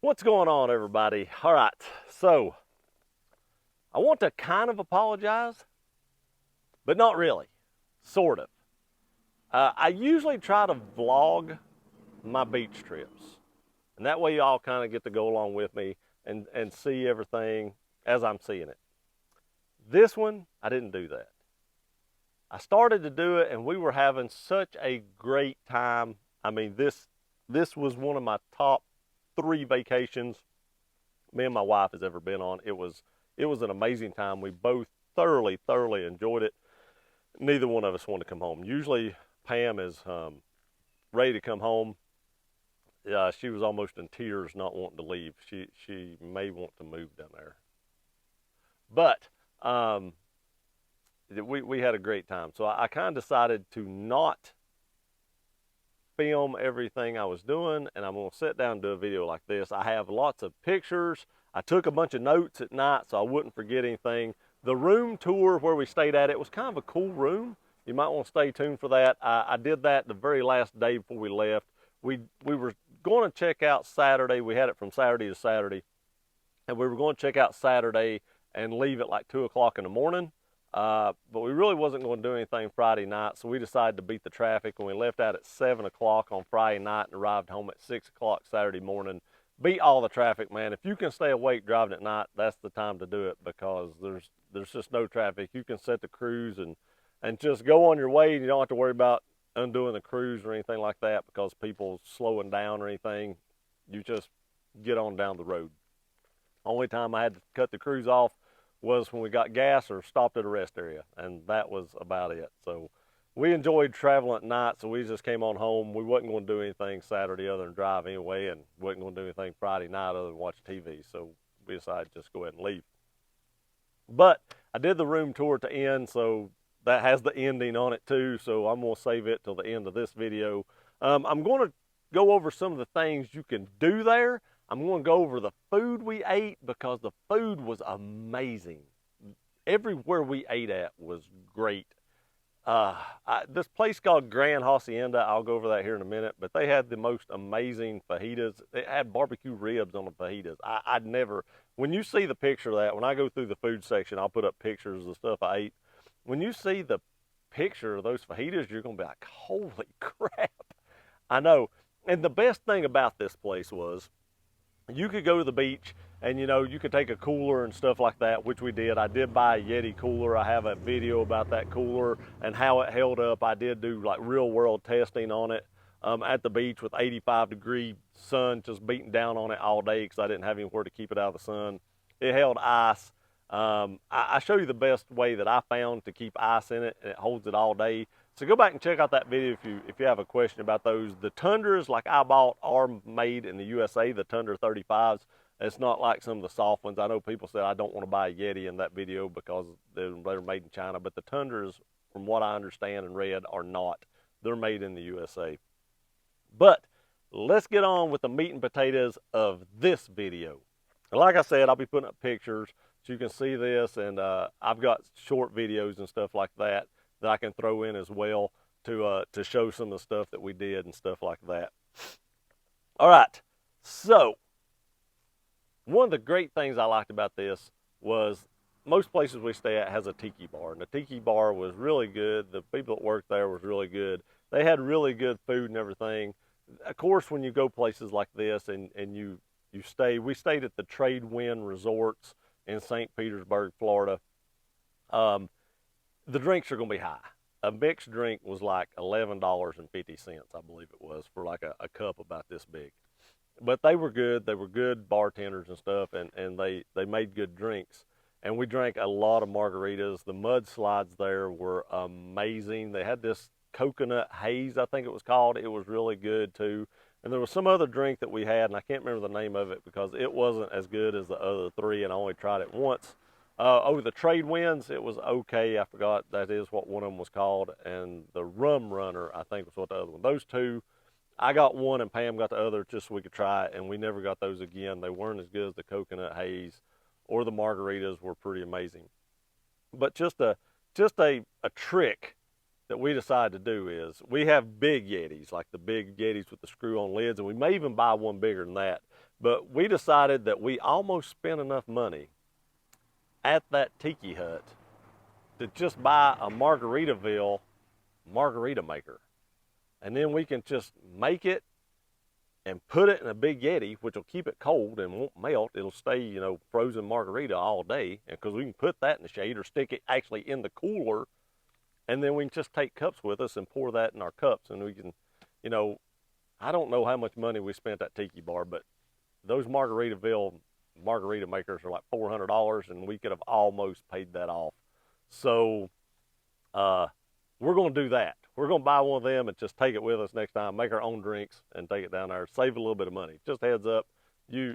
What's going on, everybody? All right, so I want to kind of apologize, but not really, sort of. I usually try to vlog my beach trips, and that way y'all kind of get to go along with me and see everything as I'm seeing it. This one, I didn't do that. I started to do it, and we were having such a great time. I mean, this was one of my top 3 vacations me and my wife has ever been on. It was an amazing time. We both thoroughly enjoyed it. Neither one of us wanted to come home. Usually Pam is ready to come home. She was almost in tears not wanting to leave. She may want to move down there. But we had a great time. So I kind of decided to not film everything I was doing, and I'm going to sit down and do a video like this. I have lots of pictures. I took a bunch of notes at night so I wouldn't forget anything. The room tour where we stayed at, it was kind of a cool room. You might want to stay tuned for that. I did that the very last day before we left. We were going to check out Saturday. We had it from Saturday to Saturday, and we were going to check out Saturday and leave at like 2 o'clock in the morning. But we really wasn't going to do anything Friday night, so we decided to beat the traffic, and we left out at 7 o'clock on Friday night and arrived home at 6 o'clock Saturday morning. Beat all the traffic, man. If you can stay awake driving at night, that's the time to do it, because there's just no traffic. You can set the cruise and just go on your way, and you don't have to worry about undoing the cruise or anything like that because people slowing down or anything. You just get on down the road. Only time I had to cut the cruise off was when we got gas or stopped at a rest area, and that was about it. So we enjoyed traveling at night, so we just came on home. We wasn't going to do anything Saturday other than drive anyway, and wasn't going to do anything Friday night other than watch TV, so we decided to just go ahead and leave. But I did the room tour to end, so that has the ending on it too, so I'm going to save it till the end of this video. I'm going to go over some of the things you can do there. I'm going to go over the food we ate, because the food was amazing. Everywhere we ate at was great. This place called Grand Hacienda, I'll go over that here in a minute, but they had the most amazing fajitas. They had barbecue ribs on the fajitas. I'd never, when you see the picture of that, when I go through the food section, I'll put up pictures of the stuff I ate. When you see the picture of those fajitas, you're going to be like, holy crap. I know. And the best thing about this place was, you could go to the beach and, you could take a cooler and stuff like that, which we did. I did buy a Yeti cooler. I have a video about that cooler and how it held up. I did do like real world testing on it at the beach with 85-degree sun just beating down on it all day because I didn't have anywhere to keep it out of the sun. It held ice. I show you the best way that I found to keep ice in it, and it holds it all day. So go back and check out that video if you have a question about those. The Tundras, like I bought, are made in the USA, the Tundra 35s. It's not like some of the soft ones. I know people said I don't want to buy a Yeti in that video because they're made in China, but the Tundras, from what I understand and read, are not. They're made in the USA. But let's get on with the meat and potatoes of this video. And like I said, I'll be putting up pictures so you can see this, and I've got short videos and stuff like that I can throw in as well to show some of the stuff that we did and stuff like that. All right, so one of the great things I liked about this was most places we stay at has a Tiki Bar, and the Tiki Bar was really good. The people that worked there was really good. They had really good food and everything. Of course, when you go places like this and you stay, we stayed at the Tradewind Resorts in St. Petersburg, Florida. The drinks are going to be high. A mixed drink was like $11.50, I believe it was, for like a cup about this big. But they were good. They were good bartenders and stuff, and they made good drinks. And we drank a lot of margaritas. The mudslides there were amazing. They had this coconut haze, I think it was called. It was really good too. And there was some other drink that we had, and I can't remember the name of it because it wasn't as good as the other 3, and I only tried it once. The Tradewinds, it was okay. I forgot that is what one of them was called. And the Rum Runner, I think was what the other one. Those 2, I got one and Pam got the other just so we could try it, and we never got those again. They weren't as good as the coconut haze, or the margaritas were pretty amazing. But just a trick that we decided to do is, we have big Yetis, like the big Yetis with the screw-on lids, and we may even buy one bigger than that. But we decided that we almost spent enough money at that Tiki Hut to just buy a Margaritaville margarita maker. And then we can just make it and put it in a big Yeti, which will keep it cold and won't melt. It'll stay, you know, frozen margarita all day. And because we can put that in the shade or stick it actually in the cooler, and then we can just take cups with us and pour that in our cups. And we can, you know, I don't know how much money we spent at Tiki Bar, but those Margaritaville margarita makers are like $400, and we could have almost paid that off. So we're going to do that. We're going to buy one of them and just take it with us next time, make our own drinks and take it down there, save a little bit of money. Just heads up, if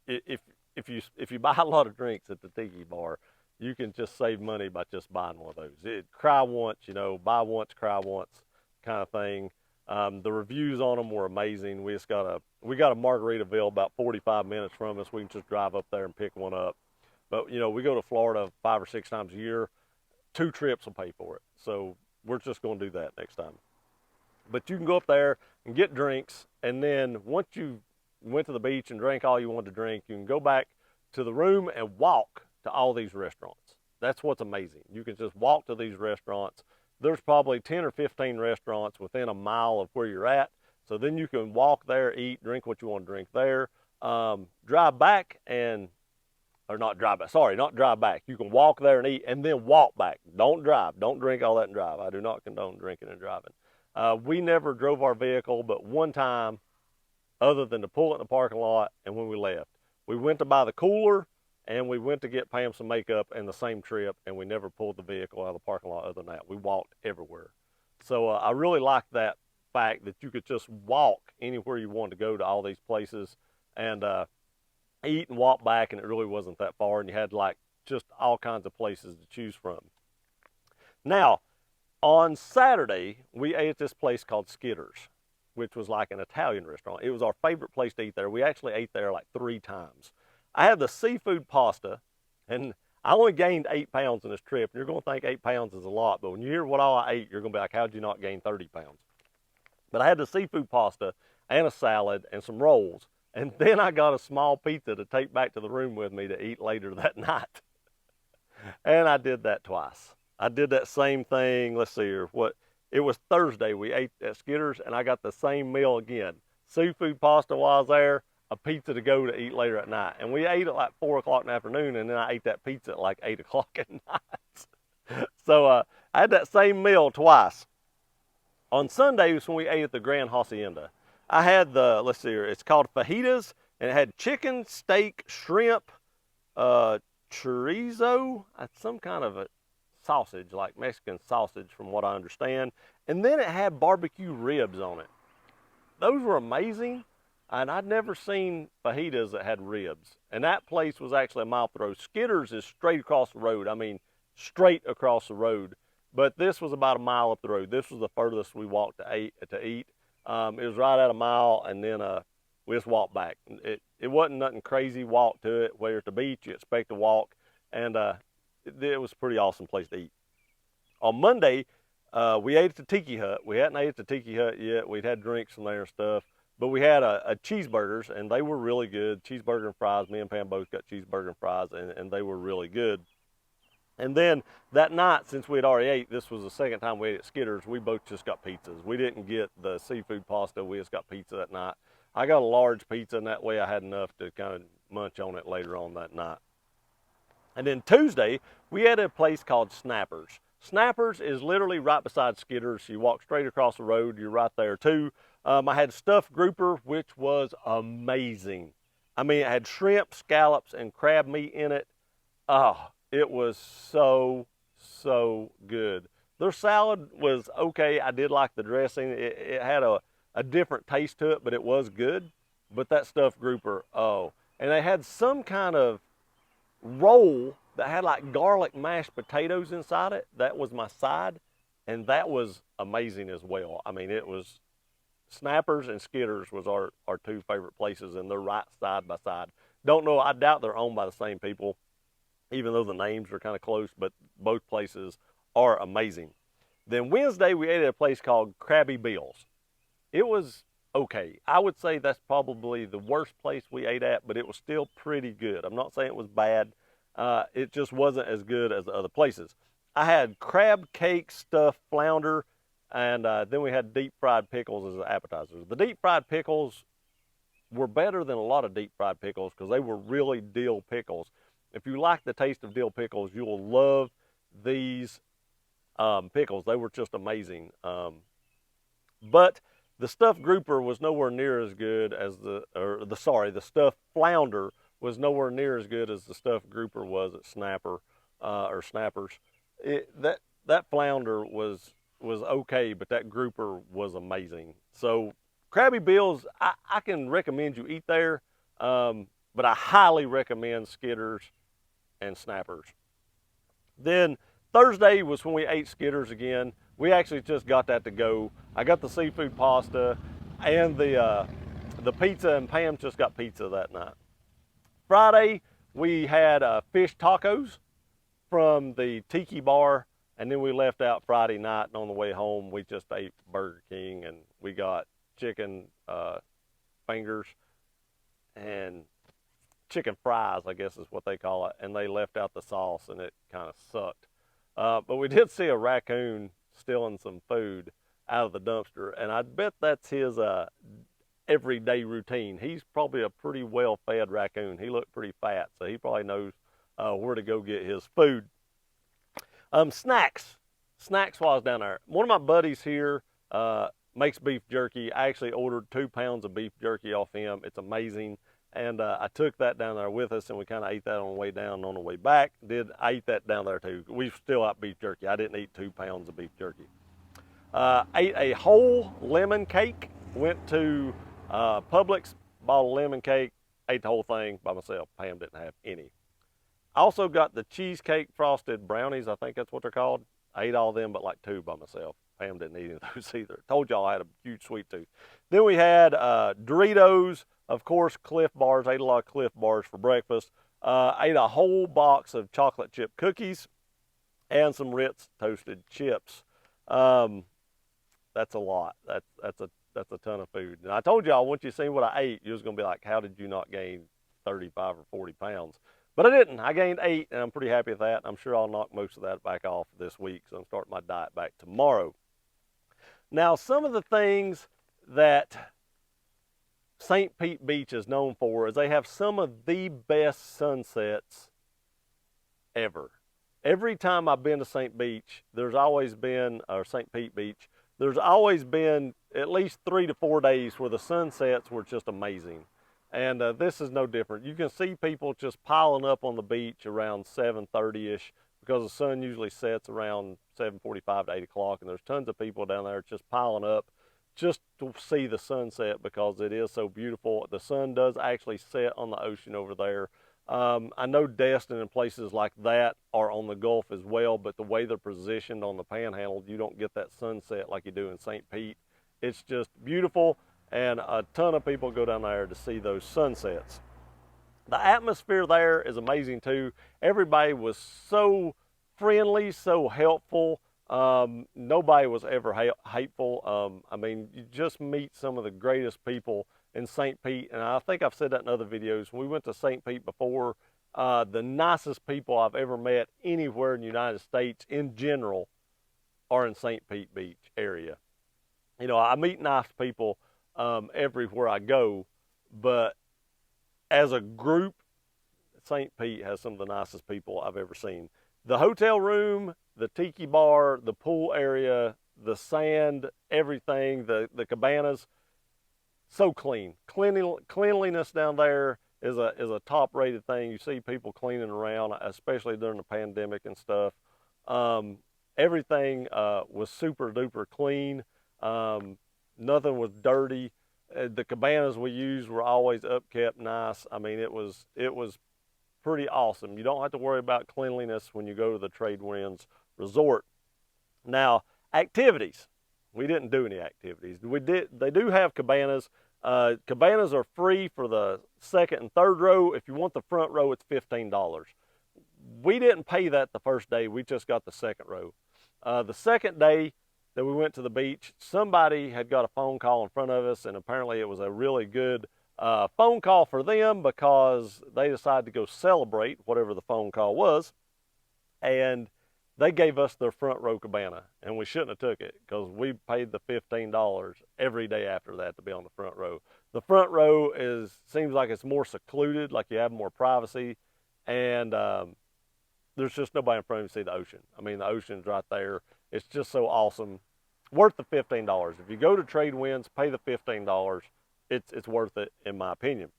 you buy a lot of drinks at the Tiki Bar, you can just save money by just buying one of those. Cry once, you know, buy once, cry once kind of thing. The reviews on them were amazing. We got a Margaritaville about 45 minutes from us. We can just drive up there and pick one up. But, you know, we go to Florida 5 or 6 times a year. 2 trips will pay for it. So we're just going to do that next time. But you can go up there and get drinks, and then once you went to the beach and drank all you wanted to drink, you can go back to the room and walk to all these restaurants. That's what's amazing. You can just walk to these restaurants. There's probably 10 or 15 restaurants within a mile of where you're at. So then you can walk there, eat, drink what you want to drink there, drive back and, or not drive back, sorry, not drive back. You can walk there and eat and then walk back. Don't drive. Don't drink all that and drive. I do not condone drinking and driving. We never drove our vehicle but one time, other than to pull it in the parking lot and when we left. We went to buy the cooler and we went to get Pam some makeup in the same trip, and we never pulled the vehicle out of the parking lot other than that. We walked everywhere. So I really like that fact that you could just walk anywhere you wanted to go to all these places and eat and walk back, and it really wasn't that far, and you had like just all kinds of places to choose from. Now, on Saturday, we ate at this place called Skitter's, which was like an Italian restaurant. It was our favorite place to eat there. We actually ate there like 3 times. I had the seafood pasta, and I only gained 8 pounds in this trip. And you're going to think 8 pounds is a lot, but when you hear what all I ate, you're going to be like, how'd you not gain 30 pounds? But I had the seafood pasta and a salad and some rolls. And then I got a small pizza to take back to the room with me to eat later that night. And I did that twice. I did that same thing. Let's see here. It was Thursday. We ate at Skitter's, and I got the same meal again. Seafood pasta while I was there, a pizza to go to eat later at night. And we ate at like 4 o'clock in the afternoon, and then I ate that pizza at like 8 o'clock at night. So I had that same meal twice. On Sunday was when we ate at the Grand Hacienda. I had let's see here, it's called fajitas, and it had chicken, steak, shrimp, chorizo, some kind of a sausage, like Mexican sausage from what I understand. And then it had barbecue ribs on it. Those were amazing. And I'd never seen fajitas that had ribs. And that place was actually a mile up the road. Skitter's is straight across the road. I mean, straight across the road. But this was about a mile up the road. This was the furthest we walked to eat. It was right at a mile, and then we just walked back. It wasn't nothing crazy walk to it. Where at the beach, you expect to walk. And it was a pretty awesome place to eat. On Monday, we ate at the Tiki Hut. We hadn't ate at the Tiki Hut yet. We'd had drinks from there and stuff. But we had a cheeseburgers, and they were really good. Cheeseburger and fries. Me and Pam both got cheeseburger and fries, and they were really good. And then that night, since we had already ate, this was the second time we ate at Skitter's, we both just got pizzas. We didn't get the seafood pasta. We just got pizza that night. I got a large pizza, and that way I had enough to kind of munch on it later on that night. And then Tuesday, we had a place called Snappers. Snappers is literally right beside Skitter's. You walk straight across the road, you're right there too. I had stuffed grouper, which was amazing. I mean, it had shrimp, scallops, and crab meat in it. Oh, it was so good. Their salad was okay. I did like the dressing. It had a different taste to it, but it was good. But that stuffed grouper, oh. And they had some kind of roll that had like garlic mashed potatoes inside it. That was my side, and that was amazing as well. I mean, it was Snappers and Skitter's was our 2 favorite places, and they're right side by side. Don't know, I doubt they're owned by the same people, even though the names are kind of close, but both places are amazing. Then Wednesday, we ate at a place called Krabby Bill's. It was okay. I would say that's probably the worst place we ate at, but it was still pretty good. I'm not saying it was bad. It just wasn't as good as the other places. I had crab cake stuffed flounder, and then we had deep fried pickles as appetizers. The deep fried pickles were better than a lot of deep fried pickles because they were really dill pickles. If you like the taste of dill pickles, you will love these pickles. They were just amazing. But the stuffed grouper was nowhere near as good as the stuffed flounder was nowhere near as good as the stuffed grouper was at Snapper or Snappers. That flounder was okay, but that grouper was amazing. So Krabby Bill's, I can recommend you eat there, but I highly recommend Skitters and Snappers. Then Thursday was when we ate Skitters again. We actually just got that to go. I got the seafood pasta and the pizza, and Pam just got pizza that night. Friday, we had fish tacos from the Tiki Bar, and then we left out Friday night, and on the way home, we just ate Burger King, and we got chicken fingers and chicken fries, I guess is what they call it, and they left out the sauce, and it kind of sucked. But we did see a raccoon stealing some food out of the dumpster, and I bet that's his everyday routine. He's probably a pretty well-fed raccoon. He looked pretty fat, so he probably knows where to go get his food. Snacks while I was down there. One of my buddies here makes beef jerky. I actually ordered 2 pounds of beef jerky off him. It's amazing. And I took that down there with us, and we kind of ate that on the way down and on the way back. I ate that down there too. We still ate beef jerky. I didn't eat 2 pounds of beef jerky. Ate a whole lemon cake. Went to Publix, bought a lemon cake, ate the whole thing by myself. Pam didn't have any. I also got the cheesecake frosted brownies. I think that's what they're called. I ate all of them but like 2 by myself. Pam didn't eat any of those either. Told y'all I had a huge sweet tooth. Then we had Doritos, of course, Cliff Bars. Ate a lot of Cliff Bars for breakfast. Ate a whole box of chocolate chip cookies and some Ritz toasted chips. That's a lot. That's a ton of food. And I told y'all once you seen what I ate, you was gonna be like, how did you not gain 35 or 40 pounds? But I didn't. I gained 8, and I'm pretty happy with that. I'm sure I'll knock most of that back off this week, so I'm starting my diet back tomorrow. Now, some of the things that St. Pete Beach is known for is they have some of the best sunsets ever. Every time I've been to St. Beach, there's always been, or St. Pete Beach, there's always been at least 3 to 4 days where the sunsets were just amazing. And this is no different. You can see people just piling up on the beach around 7:30-ish because the sun usually sets around 7:45 to 8 o'clock, and there's tons of people down there just piling up just to see the sunset because it is so beautiful. The sun does actually set on the ocean over there. I know Destin and places like that are on the Gulf as well, but the way they're positioned on the Panhandle, you don't get that sunset like you do in St. Pete. It's just beautiful, and a ton of people go down there to see those sunsets. The atmosphere there is amazing too. Everybody was so friendly, so helpful. Nobody was ever hateful. I mean, you just meet some of the greatest people in St. Pete, and I think I've said that in other videos. When we went to St. Pete before, the nicest people I've ever met anywhere in the United States in general are in St. Pete Beach area. You know, I meet nice people everywhere I go, but as a group, St. Pete has some of the nicest people I've ever seen. The hotel room, the Tiki Bar, the pool area, the sand, everything, the cabanas, so clean. Cleanliness down there is a top-rated thing. You see people cleaning around, especially during the pandemic and stuff. Everything was super-duper clean. Nothing was dirty. The cabanas we used were always upkept nice. I mean, it was pretty awesome. You don't have to worry about cleanliness when you go to the Tradewinds Resort. Now, activities. We didn't do any activities. They do have cabanas. Cabanas are free for the second and third row. If you want the front row, it's $15. We didn't pay that the first day. We just got the second row. The second day, that we went to the beach. Somebody had got a phone call in front of us, and apparently it was a really good phone call for them because they decided to go celebrate whatever the phone call was, and they gave us their front row cabana, and we shouldn't have took it because we paid the $15 every day after that to be on the front row. The front row seems like it's more secluded, like you have more privacy, and there's just nobody in front of you to see the ocean. I mean, the ocean's right there. It's just so awesome. Worth the $15. If you go to Trade Winds, pay the $15. It's worth it, in my opinion.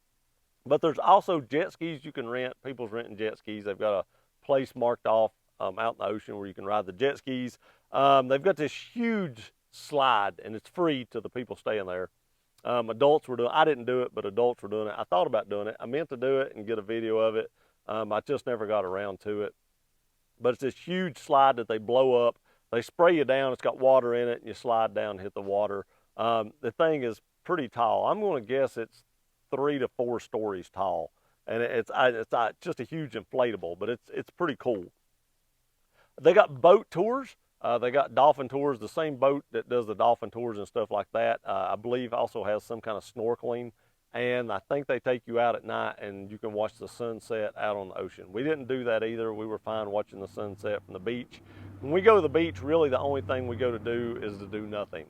But there's also jet skis you can rent. People's renting jet skis. They've got a place marked off out in the ocean where you can ride the jet skis. They've got this huge slide, and it's free to the people staying there. Adults were doing I didn't do it, but adults were doing it. I thought about doing it. I meant to do it and get a video of it. I just never got around to it. But it's this huge slide that they blow up. They spray you down. It's got water in it, and you slide down and hit the water. The thing is pretty tall. I'm going to guess it's 3 to 4 stories tall, and it's just a huge inflatable, but it's pretty cool. They got boat tours. They got dolphin tours. The same boat that does the dolphin tours and stuff like that, I believe, also has some kind of snorkeling. And I think they take you out at night and you can watch the sunset out on the ocean. We didn't do that either. We were fine watching the sunset from the beach. When we go to the beach, really the only thing we go to do is to do nothing.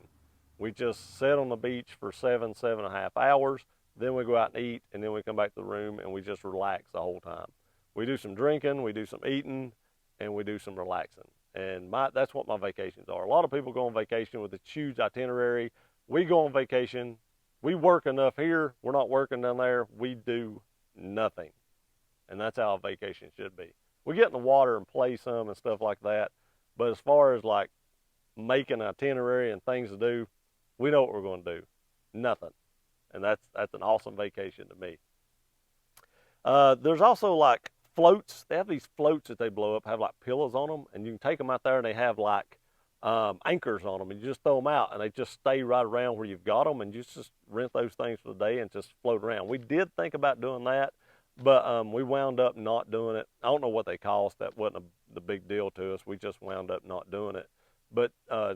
We just sit on the beach for 7.5 hours. Then we go out and eat, and then we come back to the room and we just relax the whole time. We do some drinking, we do some eating, and we do some relaxing. And that's what my vacations are. A lot of people go on vacation with a huge itinerary. We go on vacation. We work enough here. We're not working down there. We do nothing. And that's how a vacation should be. We get in the water and play some and stuff like that. But as far as like making an itinerary and things to do, we know what we're going to do. Nothing. And that's an awesome vacation to me. There's also like floats. They have these floats that they blow up, have like pillows on them. And you can take them out there and they have like anchors on them, and you just throw them out and they just stay right around where you've got them, and you just rent those things for the day and just float around. We did think about doing that, but we wound up not doing it. I don't know what they cost. That wasn't the big deal to us. We just wound up not doing it. But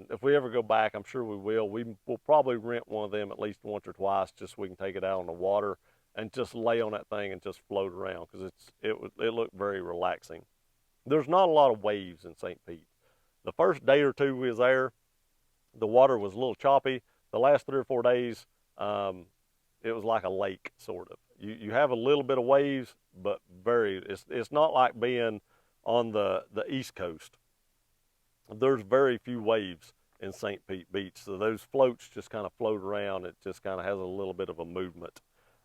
if we ever go back, I'm sure we will. We will probably rent one of them at least once or twice just so we can take it out on the water and just lay on that thing and just float around, because it looked very relaxing. There's not a lot of waves in St. Pete. The first day or two we was there, the water was a little choppy. The last 3 or 4 days, it was like a lake, sort of. You have a little bit of waves, but it's not like being on the East Coast. There's very few waves in St. Pete Beach, so those floats just kind of float around. It just kind of has a little bit of a movement.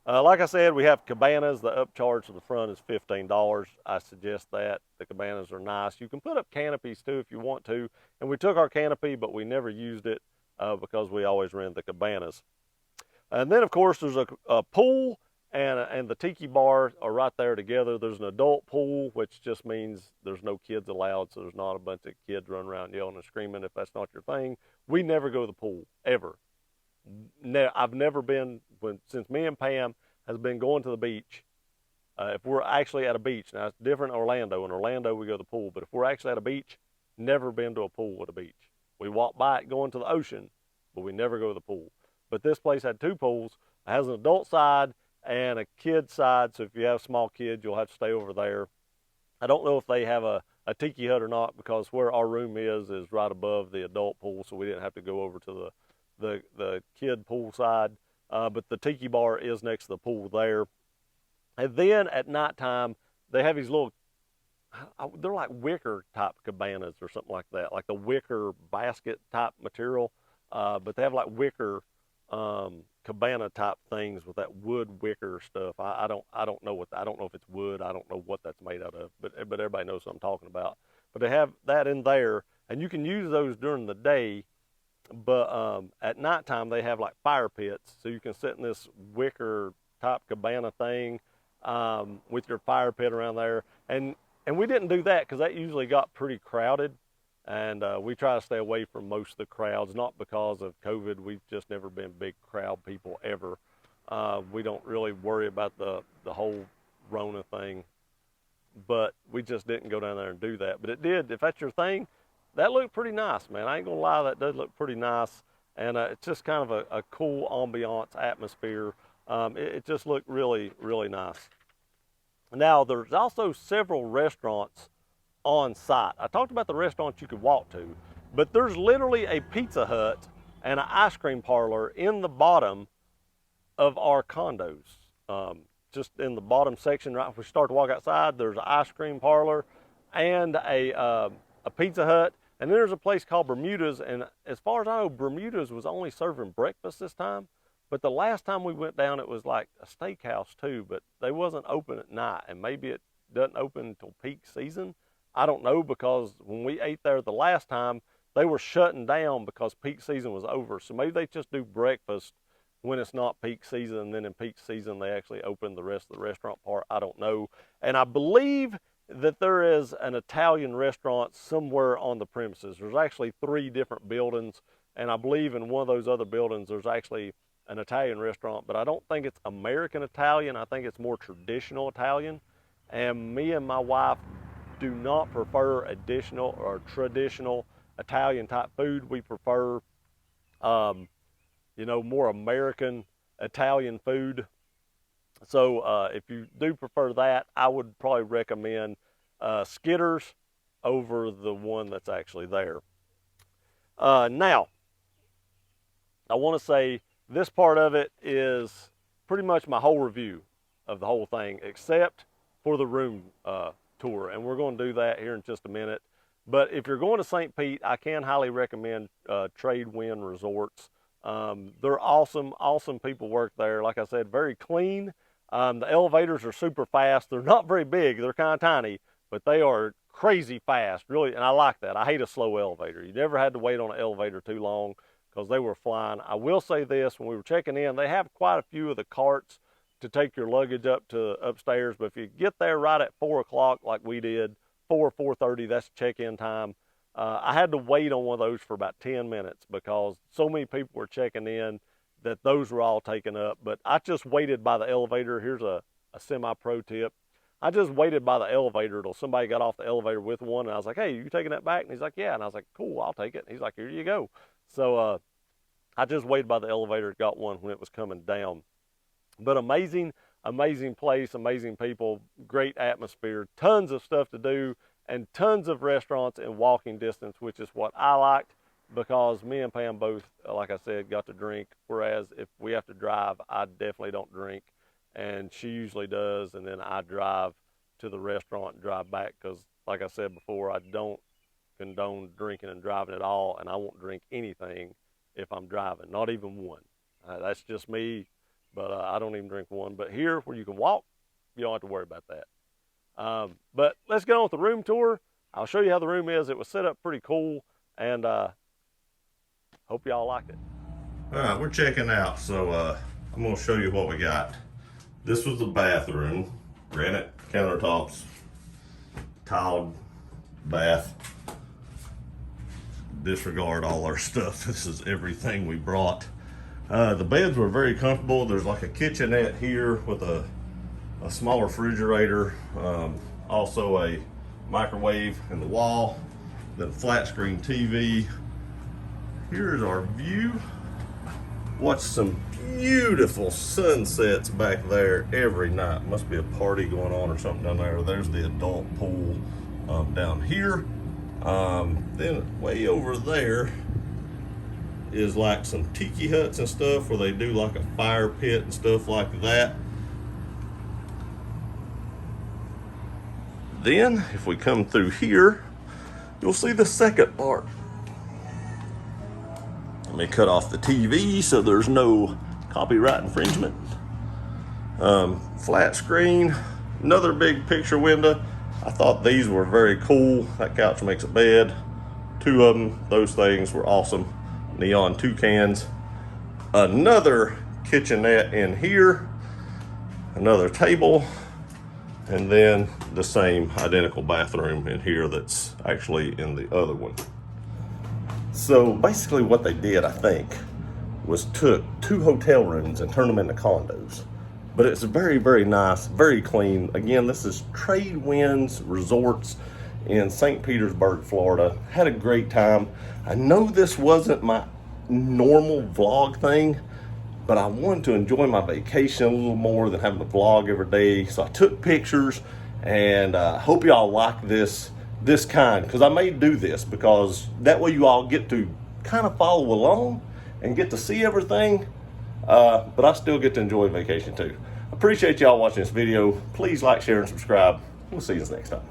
Like I said, we have cabanas. The upcharge to the front is $15. I suggest that. The cabanas are nice. You can put up canopies too if you want to. And we took our canopy, but we never used it because we always rent the cabanas. And then, of course, there's a pool and the Tiki Bar are right there together. There's an adult pool, which just means there's no kids allowed, so there's not a bunch of kids running around yelling and screaming if that's not your thing. We never go to the pool, ever. I've never been, since me and Pam has been going to the beach, if we're actually at a beach, now it's different in Orlando. In Orlando, we go to the pool, but if we're actually at a beach, never been to a pool at a beach. We walk by it going to the ocean, but we never go to the pool. But this place had 2 pools. It has an adult side and a kid side, so if you have small kids, you'll have to stay over there. I don't know if they have a tiki hut or not, because where our room is right above the adult pool, so we didn't have to go over to the kid pool side. But the Tiki Bar is next to the pool there. And then at nighttime, they have these little, they're like wicker type cabanas or something like that, like the wicker basket type material. But they have like wicker cabana type things with that wood wicker stuff. I don't know I don't know if it's wood. I don't know what that's made out of, but everybody knows what I'm talking about. But they have that in there, and you can use those during the day. But at nighttime, they have like fire pits, so you can sit in this wicker type cabana thing with your fire pit around there. And we didn't do that because that usually got pretty crowded, and we try to stay away from most of the crowds, not because of COVID. We've just never been big crowd people ever. We don't really worry about the whole Rona thing, but we just didn't go down there and do that. But it did, if that's your thing, that looked pretty nice, man. I ain't gonna lie, that does look pretty nice. And it's just kind of a cool ambiance atmosphere. It just looked really, really nice. Now, there's also several restaurants on site. I talked about the restaurants you could walk to, but there's literally a Pizza Hut and an ice cream parlor in the bottom of our condos. Just in the bottom section, right when we start to walk outside, there's an ice cream parlor and a Pizza Hut. And then there's a place called Bermuda's, and as far as I know, Bermuda's was only serving breakfast this time. But the last time we went down, it was like a steakhouse too, but they wasn't open at night, and maybe it doesn't open until peak season. I don't know, because when we ate there the last time, they were shutting down because peak season was over. So maybe they just do breakfast when it's not peak season, and then in peak season they actually open the rest of the restaurant part. I don't know. And I believe that there is an Italian restaurant somewhere on the premises. There's actually 3 different buildings, and I believe in one of those other buildings there's actually an Italian restaurant, but I don't think it's American Italian. I think it's more traditional Italian. And me and my wife do not prefer additional or traditional Italian type food. We prefer, more American Italian food. So if you do prefer that, I would probably recommend Skitter's over the one that's actually there. Now, I want to say this part of it is pretty much my whole review of the whole thing, except for the room tour, and we're going to do that here in just a minute. But if you're going to St. Pete, I can highly recommend Tradewind Resorts. They're awesome people work there. Like I said, very clean. The elevators are super fast. They're not very big. They're kind of tiny, but they are crazy fast, really, and I like that. I hate a slow elevator. You never had to wait on an elevator too long because they were flying. I will say this, when we were checking in, they have quite a few of the carts to take your luggage up to upstairs, but if you get there right at 4 o'clock like we did, 4:30, that's check-in time. I had to wait on one of those for about 10 minutes because so many people were checking in that those were all taken up. But I just waited by the elevator. Here's a semi-pro tip. I just waited by the elevator till somebody got off the elevator with one, and I was like, hey, you taking that back? And he's like, yeah. And I was like, cool, I'll take it. And he's like, here you go. So I just waited by the elevator, got one when it was coming down. But amazing place, amazing people, great atmosphere, tons of stuff to do, and tons of restaurants in walking distance, which is what I liked, because me and Pam both, like I said, got to drink, whereas if we have to drive, I definitely don't drink, and she usually does, and then I drive to the restaurant and drive back, because like I said before, I don't condone drinking and driving at all, and I won't drink anything if I'm driving, not even one. That's just me, but I don't even drink one. But here, where you can walk, you don't have to worry about that. But let's get on with the room tour. I'll show you how the room is. It was set up pretty cool, and hope y'all like it. All right, we're checking out, so I'm going to show you what we got. This was the bathroom, granite countertops, tiled bath. Disregard all our stuff. This is everything we brought. The beds were very comfortable. There's like a kitchenette here with a small refrigerator, also a microwave in the wall, then a flat screen TV. Here's our view. Watch some beautiful sunsets back there every night. Must be a party going on or something down there. There's the adult pool down here. Then way over there is like some tiki huts and stuff where they do like a fire pit and stuff like that. Then if we come through here, you'll see the second part. Let me cut off the TV so there's no copyright infringement. Flat screen, another big picture window. I thought these were very cool. That couch makes a bed. 2 of them, those things were awesome. Neon toucans. Another kitchenette in here. Another table. And then the same identical bathroom in here that's actually in the other one. So basically what they did, I think, was took 2 hotel rooms and turned them into condos. But it's very, very nice, very clean. Again, this is Tradewind Resorts in St. Petersburg, Florida. Had a great time. I know this wasn't my normal vlog thing, but I wanted to enjoy my vacation a little more than having to vlog every day. So I took pictures, and I hope y'all like this kind, because I may do this because that way you all get to kind of follow along and get to see everything, but I still get to enjoy vacation too. Appreciate y'all watching this video. Please like, share, and subscribe. We'll see you next time.